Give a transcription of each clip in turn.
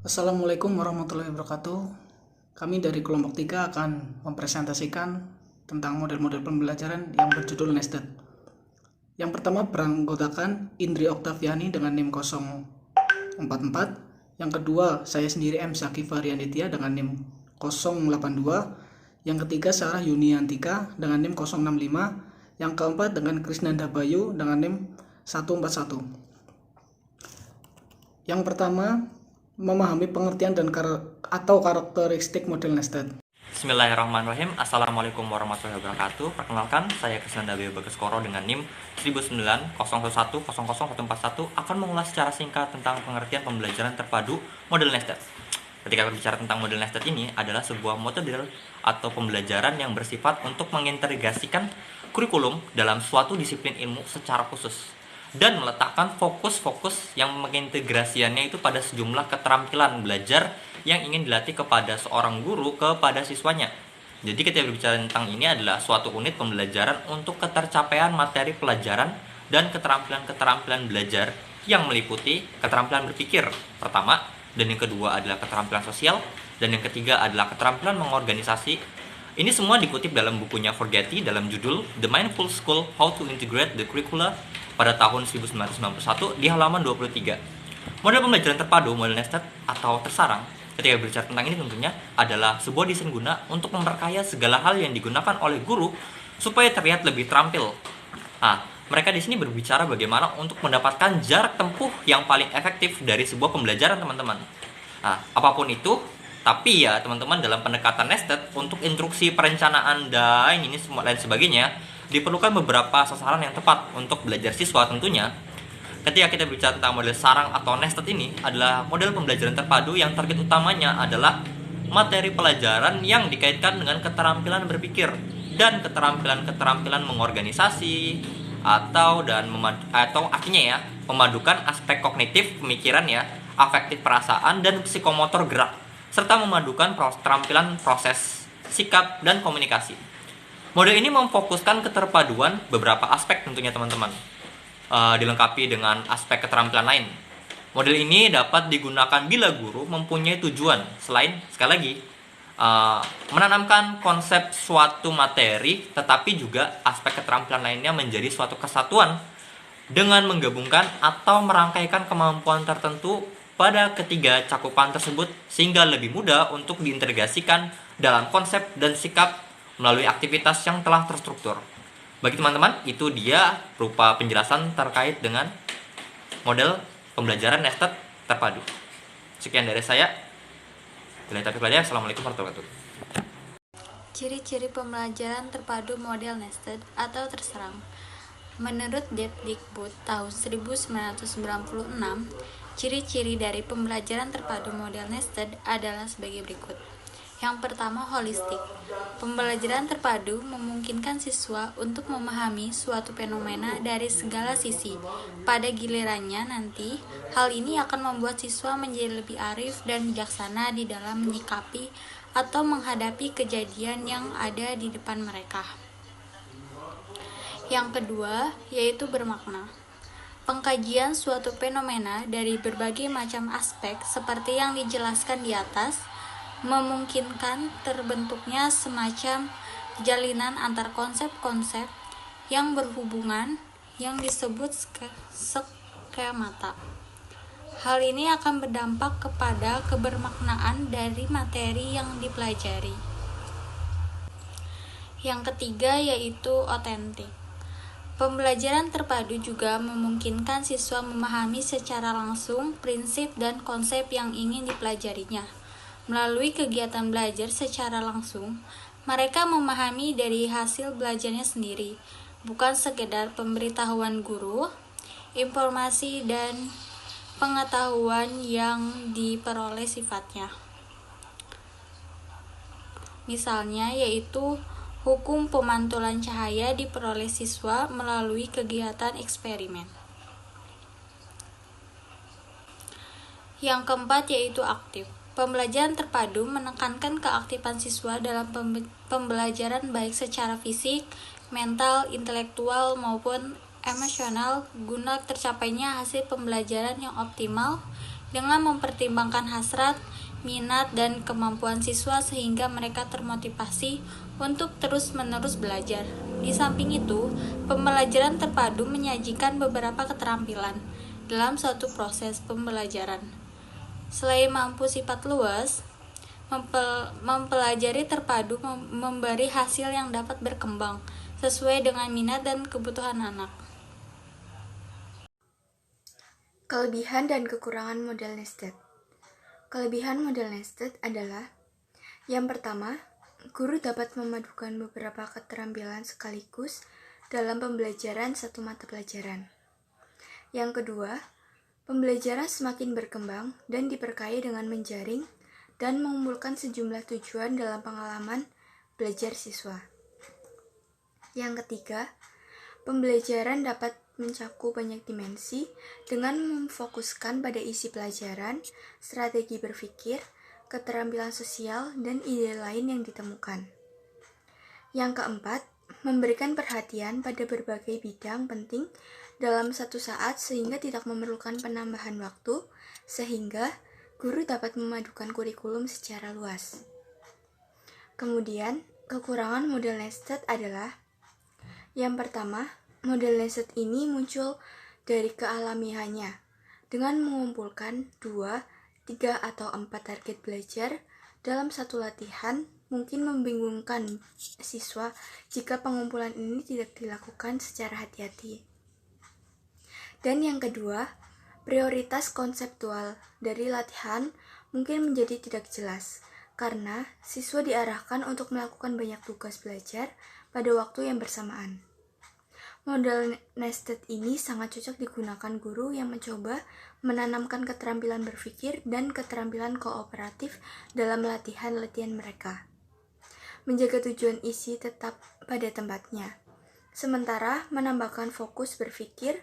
Assalamualaikum warahmatullahi wabarakatuh. Kami dari kelompok 3 akan mempresentasikan tentang model-model pembelajaran yang berjudul Nested. Yang pertama beranggotakan Indri Oktaviani dengan NIM 044. Yang kedua saya sendiri M. Syakif Varianditya dengan NIM 082. Yang ketiga Sarah Yuniantika dengan NIM 065. Yang keempat dengan Krisnanda Bayu dengan NIM 141. Yang pertama, memahami pengertian dan karakteristik model nested. Bismillahirrahmanirrahim. Assalamualaikum warahmatullahi wabarakatuh. Perkenalkan, saya Krisnanda Bayu Baguskoro dengan NIM 190100141 akan mengulas secara singkat tentang pengertian pembelajaran terpadu model nested. Ketika berbicara tentang model nested ini adalah sebuah metode atau pembelajaran yang bersifat untuk mengintegrasikan kurikulum dalam suatu disiplin ilmu secara khusus dan meletakkan fokus-fokus yang mengintegrasiannya itu pada sejumlah keterampilan belajar yang ingin dilatih kepada seorang guru kepada siswanya. Jadi ketika berbicara tentang ini adalah suatu unit pembelajaran untuk ketercapaian materi pelajaran dan keterampilan-keterampilan belajar yang meliputi keterampilan berpikir pertama, dan yang kedua adalah keterampilan sosial, dan yang ketiga adalah keterampilan mengorganisasi. Ini semua dikutip dalam bukunya Forgetty dalam judul The Mindful School: How to Integrate the Curricula pada tahun 1991 di halaman 23. Model pembelajaran terpadu, model nested atau tersarang, ketika berbicara tentang ini tentunya adalah sebuah desain guna untuk memperkaya segala hal yang digunakan oleh guru supaya terlihat lebih terampil. Mereka di sini berbicara bagaimana untuk mendapatkan jarak tempuh yang paling efektif dari sebuah pembelajaran, teman-teman. Apapun itu, tapi ya teman-teman, dalam pendekatan nested untuk instruksi perencanaan dan ini semua lain sebagainya diperlukan beberapa sasaran yang tepat untuk belajar siswa tentunya. Ketika kita bicara tentang model sarang atau nested ini adalah model pembelajaran terpadu yang target utamanya adalah materi pelajaran yang dikaitkan dengan keterampilan berpikir dan keterampilan mengorganisasi atau artinya ya memadukan aspek kognitif pemikiran ya, afektif perasaan dan psikomotor gerak serta memadukan keterampilan proses, sikap dan komunikasi. Model ini memfokuskan keterpaduan beberapa aspek tentunya teman-teman, dilengkapi dengan aspek keterampilan lain. Model ini dapat digunakan bila guru mempunyai tujuan selain, sekali lagi, menanamkan konsep suatu materi, tetapi juga aspek keterampilan lainnya menjadi suatu kesatuan dengan menggabungkan atau merangkaikan kemampuan tertentu pada ketiga cakupan tersebut sehingga lebih mudah untuk diintegrasikan dalam konsep dan sikap melalui aktivitas yang telah terstruktur. Bagi teman-teman, itu dia berupa penjelasan terkait dengan model pembelajaran nested terpadu. Sekian dari saya. Assalamualaikum warahmatullahi wabarakatuh. Ciri-ciri pembelajaran terpadu model nested atau terserang. Menurut Depdikbud tahun 1996, ciri-ciri dari pembelajaran terpadu model nested adalah sebagai berikut. Yang pertama, holistik. Pembelajaran terpadu memungkinkan siswa untuk memahami suatu fenomena dari segala sisi. Pada gilirannya nanti, hal ini akan membuat siswa menjadi lebih arif dan bijaksana di dalam menyikapi atau menghadapi kejadian yang ada di depan mereka. Yang kedua, yaitu bermakna. Pengkajian suatu fenomena dari berbagai macam aspek seperti yang dijelaskan di atas memungkinkan terbentuknya semacam jalinan antar konsep-konsep yang berhubungan yang disebut skemata. Hal ini akan berdampak kepada kebermaknaan dari materi yang dipelajari. Yang ketiga yaitu otentik. Pembelajaran terpadu juga memungkinkan siswa memahami secara langsung prinsip dan konsep yang ingin dipelajarinya. Melalui kegiatan belajar secara langsung, mereka memahami dari hasil belajarnya sendiri, bukan sekedar pemberitahuan guru, informasi dan pengetahuan yang diperoleh sifatnya. Misalnya yaitu hukum pemantulan cahaya diperoleh siswa melalui kegiatan eksperimen. Yang keempat yaitu aktif. Pembelajaran terpadu menekankan keaktifan siswa dalam pembelajaran baik secara fisik, mental, intelektual maupun emosional guna tercapainya hasil pembelajaran yang optimal dengan mempertimbangkan hasrat, minat, dan kemampuan siswa sehingga mereka termotivasi untuk terus-menerus belajar. Di samping itu, pembelajaran terpadu menyajikan beberapa keterampilan dalam suatu proses pembelajaran. Selain mampu sifat luas, mempelajari terpadu memberi hasil yang dapat berkembang sesuai dengan minat dan kebutuhan anak. Kelebihan dan kekurangan model nested. Kelebihan model nested adalah yang pertama, guru dapat memadukan beberapa keterampilan sekaligus dalam pembelajaran satu mata pelajaran. Yang kedua, pembelajaran semakin berkembang dan diperkaya dengan menjaring dan mengumpulkan sejumlah tujuan dalam pengalaman belajar siswa. Yang ketiga, pembelajaran dapat mencakup banyak dimensi dengan memfokuskan pada isi pelajaran, strategi berpikir, keterampilan sosial, dan ide lain yang ditemukan. Yang keempat, memberikan perhatian pada berbagai bidang penting dalam satu saat sehingga tidak memerlukan penambahan waktu, sehingga guru dapat memadukan kurikulum secara luas. Kemudian, kekurangan model nested adalah yang pertama, model nested ini muncul dari kealamiahannya dengan mengumpulkan 2, 3, atau 4 target belajar dalam satu latihan mungkin membingungkan siswa jika pengumpulan ini tidak dilakukan secara hati-hati. Dan yang kedua, prioritas konseptual dari latihan mungkin menjadi tidak jelas karena siswa diarahkan untuk melakukan banyak tugas belajar pada waktu yang bersamaan. Model nested ini sangat cocok digunakan guru yang mencoba menanamkan keterampilan berpikir dan keterampilan kooperatif dalam latihan-latihan mereka. Menjaga tujuan isi tetap pada tempatnya, sementara menambahkan fokus berpikir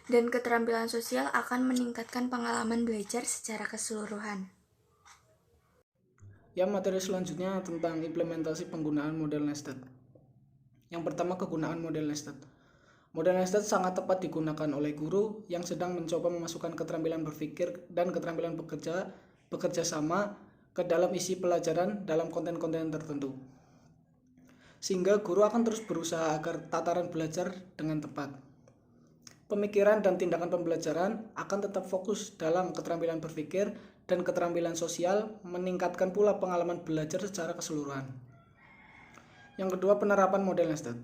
dan keterampilan sosial akan meningkatkan pengalaman belajar secara keseluruhan. Yang materi selanjutnya tentang implementasi penggunaan model nested. Yang pertama, kegunaan model nested. Model nested sangat tepat digunakan oleh guru yang sedang mencoba memasukkan keterampilan berpikir dan keterampilan bekerja sama ke dalam isi pelajaran dalam konten-konten tertentu. Sehingga guru akan terus berusaha agar tataran belajar dengan tepat. Pemikiran dan tindakan pembelajaran akan tetap fokus dalam keterampilan berpikir dan keterampilan sosial, meningkatkan pula pengalaman belajar secara keseluruhan. Yang kedua, penerapan model nested.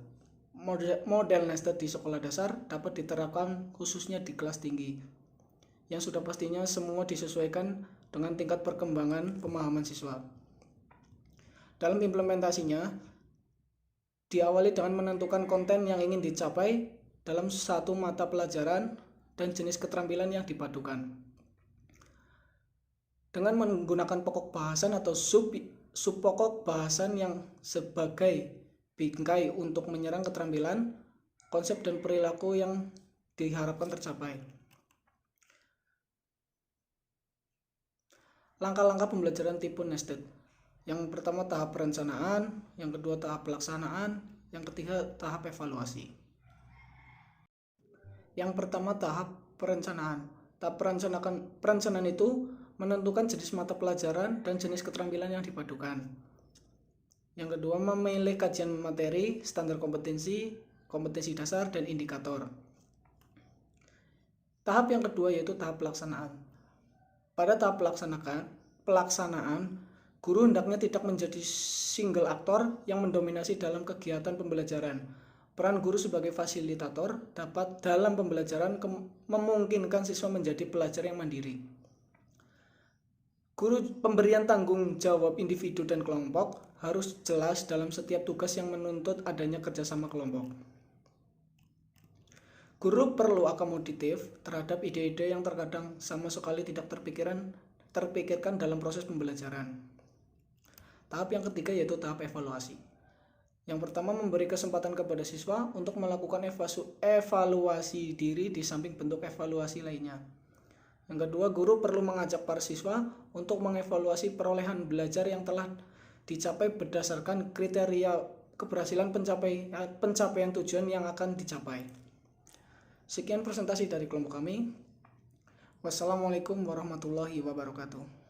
Model nested di sekolah dasar dapat diterapkan khususnya di kelas tinggi, yang sudah pastinya semua disesuaikan dengan tingkat perkembangan pemahaman siswa. Dalam implementasinya, diawali dengan menentukan konten yang ingin dicapai dalam satu mata pelajaran dan jenis keterampilan yang dipadukan. Dengan menggunakan pokok bahasan atau subpokok bahasan yang sebagai bingkai untuk menyerang keterampilan, konsep dan perilaku yang diharapkan tercapai. Langkah-langkah pembelajaran tipe nested. Yang pertama, tahap perencanaan, yang kedua tahap pelaksanaan, yang ketiga tahap evaluasi. Yang pertama, tahap perencanaan. Tahap perencanaan itu menentukan jenis mata pelajaran dan jenis keterampilan yang dipadukan. Yang kedua, memilih kajian materi, standar kompetensi dasar, dan indikator. Tahap yang kedua yaitu tahap pelaksanaan. Pada tahap pelaksanaan, guru hendaknya tidak menjadi single aktor yang mendominasi dalam kegiatan pembelajaran. Peran guru sebagai fasilitator dapat dalam pembelajaran memungkinkan siswa menjadi pelajar yang mandiri. Pemberian tanggung jawab individu dan kelompok harus jelas dalam setiap tugas yang menuntut adanya kerjasama kelompok. Guru perlu akomodatif terhadap ide-ide yang terkadang sama sekali tidak terpikirkan dalam proses pembelajaran. Tahap yang ketiga yaitu tahap evaluasi. Yang pertama, memberi kesempatan kepada siswa untuk melakukan evaluasi diri di samping bentuk evaluasi lainnya. Yang kedua, guru perlu mengajak para siswa untuk mengevaluasi perolehan belajar yang telah dicapai berdasarkan kriteria keberhasilan pencapaian tujuan yang akan dicapai. Sekian presentasi dari kelompok kami. Wassalamualaikum warahmatullahi wabarakatuh.